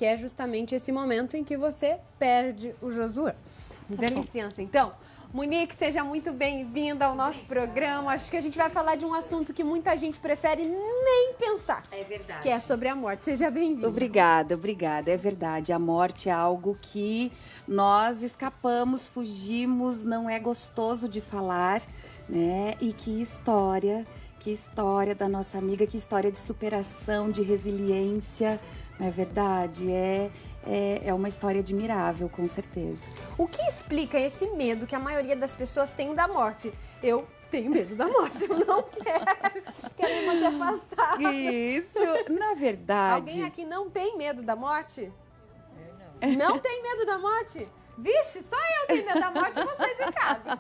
que é justamente esse momento em que você perde o Josué. Me dê licença, então. Monique, seja muito bem-vinda ao nosso programa. Acho que a gente vai falar de um assunto que muita gente prefere nem pensar. É verdade. Que é sobre a morte. Seja bem-vinda. Obrigada. É verdade. A morte é algo que nós escapamos, fugimos, não é gostoso de falar, né? E que história da nossa amiga, que história de superação, de resiliência, não é verdade? É uma história admirável, com certeza. O que explica esse medo que a maioria das pessoas tem da morte? Eu tenho medo da morte, eu não quero me manter afastada. Isso, na verdade... Alguém aqui não tem medo da morte? Eu não. Não tem medo da morte? Vixe, só eu tenho medo da morte e você de casa.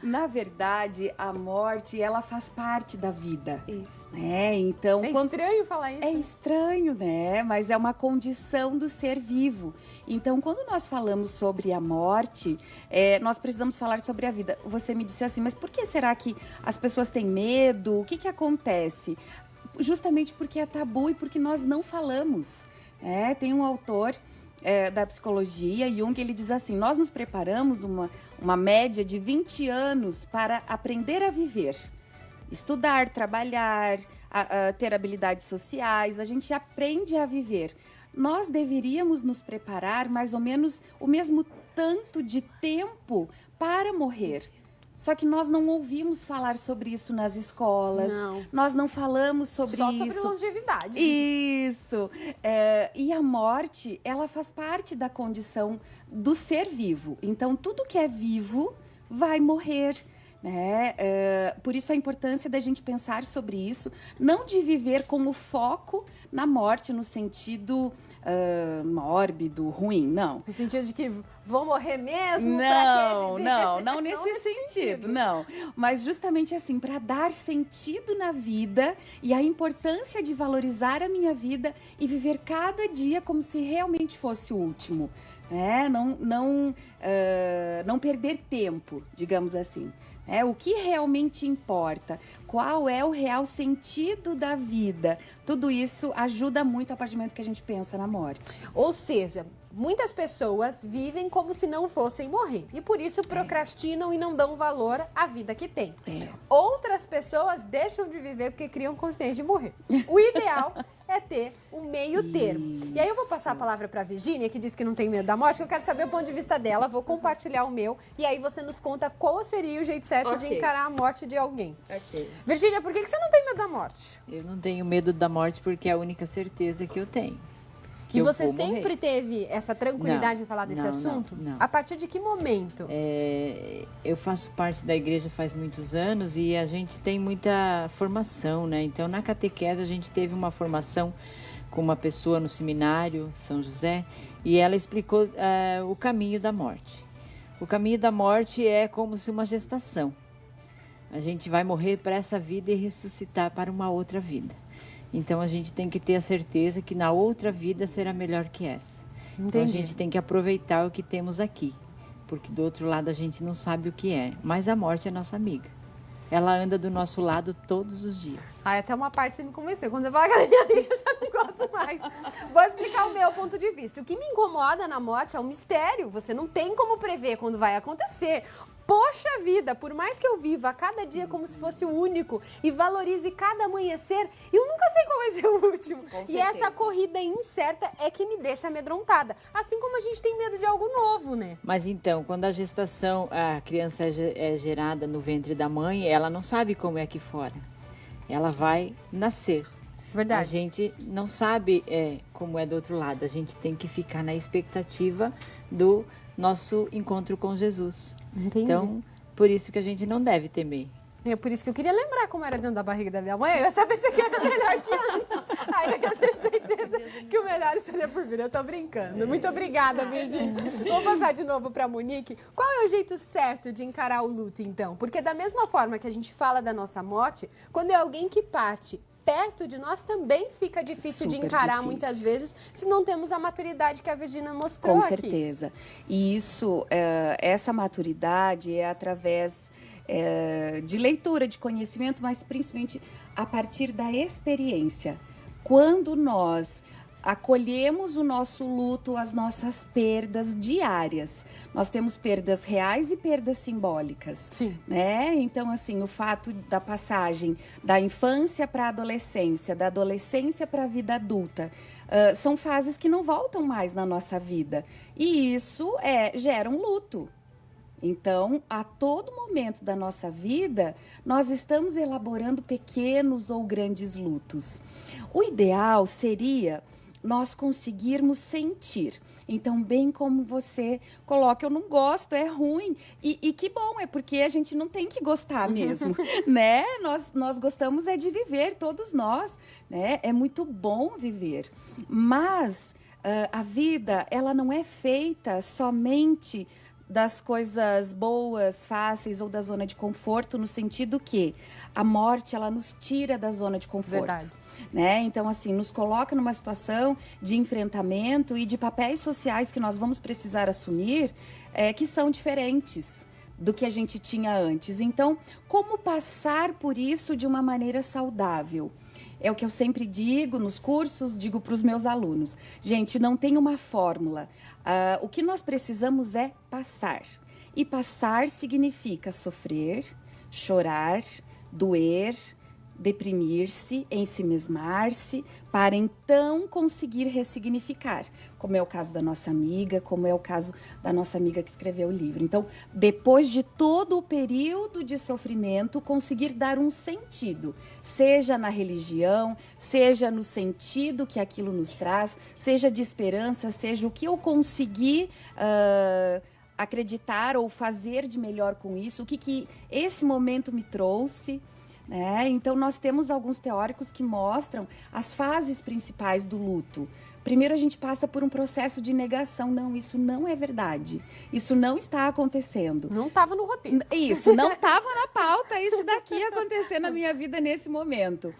Na verdade, a morte, ela faz parte da vida. Isso. Né? Então, estranho falar isso. É estranho, né? Mas é uma condição do ser vivo. Então, quando nós falamos sobre a morte, nós precisamos falar sobre a vida. Você me disse assim, mas por que será que as pessoas têm medo? O que acontece? Justamente porque é tabu e porque nós não falamos. Tem um autor... da psicologia, Jung, ele diz assim, nós nos preparamos uma média de 20 anos para aprender a viver, estudar, trabalhar, ter habilidades sociais, a gente aprende a viver. Nós deveríamos nos preparar mais ou menos o mesmo tanto de tempo para morrer. Só que nós não ouvimos falar sobre isso nas escolas. Não. Nós não falamos sobre isso. Só sobre longevidade. Isso. E a morte, ela faz parte da condição do ser vivo. Então, tudo que é vivo vai morrer. Né? Por isso a importância da gente pensar sobre isso, não de viver com o foco na morte no sentido mórbido, ruim, não. No sentido de que vou morrer mesmo? Não nesse sentido, não. Mas justamente assim, para dar sentido na vida e a importância de valorizar a minha vida e viver cada dia como se realmente fosse o último. Né? Não perder tempo, digamos assim. O que realmente importa, qual é o real sentido da vida. Tudo isso ajuda muito a partir do momento que a gente pensa na morte. Ou seja, muitas pessoas vivem como se não fossem morrer e por isso procrastinam e não dão valor à vida que têm. Outras pessoas deixam de viver porque criam consciência de morrer. O ideal é ter o meio termo. E aí eu vou passar a palavra para a Virgínia, que diz que não tem medo da morte, que eu quero saber o ponto de vista dela, vou compartilhar o meu, e aí você nos conta qual seria o jeito certo de encarar a morte de alguém. Virgínia, por que você não tem medo da morte? Eu não tenho medo da morte porque é a única certeza que eu tenho. E você sempre teve essa tranquilidade em falar desse assunto? Não. A partir de que momento? Eu faço parte da igreja faz muitos anos e a gente tem muita formação, né? Então, na catequese, a gente teve uma formação com uma pessoa no seminário São José e ela explicou o caminho da morte. O caminho da morte é como se uma gestação. A gente vai morrer para essa vida e ressuscitar para uma outra vida. Então, a gente tem que ter a certeza que na outra vida será melhor que essa. Entendi. Então, a gente tem que aproveitar o que temos aqui, porque do outro lado a gente não sabe o que é. Mas a morte é nossa amiga. Ela anda do nosso lado todos os dias. Até uma parte você me convenceu. Quando você fala que ela é minha amiga, eu já não gosto mais. Vou explicar o meu ponto de vista. O que me incomoda na morte é um mistério. Você não tem como prever quando vai acontecer. Poxa vida, por mais que eu viva a cada dia como se fosse o único e valorize cada amanhecer, eu nunca sei qual vai ser o último. E essa corrida incerta é que me deixa amedrontada. Assim como a gente tem medo de algo novo, né? Mas então, quando a gestação, a criança é gerada no ventre da mãe, ela não sabe como é aqui fora. Ela vai nascer. Verdade. A gente não sabe como é do outro lado. A gente tem que ficar na expectativa do nosso encontro com Jesus. Entendi. Então, por isso que a gente não deve temer. É por isso que eu queria lembrar como era dentro da barriga da minha mãe. Eu ia saber se aqui era melhor que antes. Aí eu ia ter certeza que o melhor estaria por vir. Eu tô brincando. Muito obrigada, Virgínia. Vamos passar de novo pra Monique. Qual é o jeito certo de encarar o luto, então? Porque da mesma forma que a gente fala da nossa morte, quando é alguém que parte perto de nós, também fica difícil de encarar muitas vezes, se não temos a maturidade que a Virgínia mostrou Com aqui. certeza. E isso, essa maturidade é através de leitura, de conhecimento, mas principalmente a partir da experiência. Quando nós acolhemos o nosso luto, as nossas perdas diárias. Nós temos perdas reais e perdas simbólicas. Sim. Né? Então, assim, o fato da passagem da infância para a adolescência, da adolescência para a vida adulta, são fases que não voltam mais na nossa vida. E isso gera um luto. Então, a todo momento da nossa vida, nós estamos elaborando pequenos ou grandes lutos. O ideal seria nós conseguirmos sentir. Então, bem como você coloca, eu não gosto, é ruim. E que bom, é porque a gente não tem que gostar mesmo, né? Nós gostamos de viver, todos nós, né? É muito bom viver. Mas a vida, ela não é feita somente das coisas boas, fáceis ou da zona de conforto, no sentido que a morte, ela nos tira da zona de conforto. Verdade. Né? Então, assim, nos coloca numa situação de enfrentamento e de papéis sociais que nós vamos precisar assumir, que são diferentes do que a gente tinha antes. Então, como passar por isso de uma maneira saudável? É o que eu sempre digo nos cursos, digo para os meus alunos. Gente, não tem uma fórmula. O que nós precisamos é passar. E passar significa sofrer, chorar, doer, deprimir-se, ensimesmar-se, para então conseguir ressignificar, como é o caso da nossa amiga, como é o caso da nossa amiga que escreveu o livro. Então, depois de todo o período de sofrimento, conseguir dar um sentido, seja na religião, seja no sentido que aquilo nos traz, seja de esperança, seja o que eu consegui acreditar ou fazer de melhor com isso, o que esse momento me trouxe. Então, nós temos alguns teóricos que mostram as fases principais do luto. Primeiro, a gente passa por um processo de negação. Não, isso não é verdade. Isso não está acontecendo. Não estava no roteiro. Isso, não estava na pauta isso daqui acontecer na minha vida nesse momento.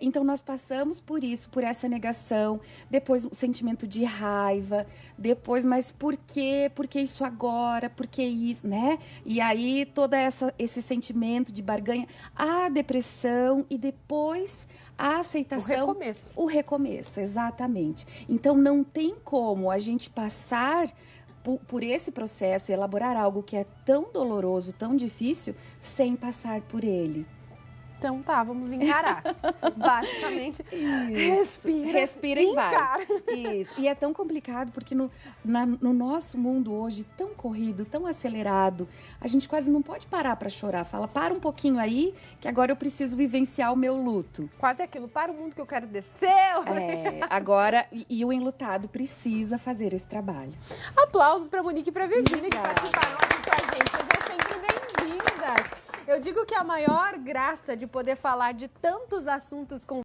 Então, nós passamos por isso, por essa negação. Depois, o sentimento de raiva. Depois, mas por quê? Por que isso agora? Por que isso, né? E aí, todo esse sentimento de barganha. A depressão e depois a aceitação. O recomeço. O recomeço, exatamente. Então, não tem como a gente passar por esse processo e elaborar algo que é tão doloroso, tão difícil, sem passar por ele. Então tá, vamos encarar. Basicamente, respira e vai. encara. Isso. E é tão complicado porque no nosso mundo hoje, tão corrido, tão acelerado, a gente quase não pode parar para chorar. Fala, para um pouquinho aí, que agora eu preciso vivenciar o meu luto. Quase aquilo, para o mundo que eu quero descer. Agora, e o enlutado precisa fazer esse trabalho. Aplausos para Monique e para Virgínia que participaram aqui com a gente. Sejam sempre bem-vindas. Eu digo que a maior graça de poder falar de tantos assuntos com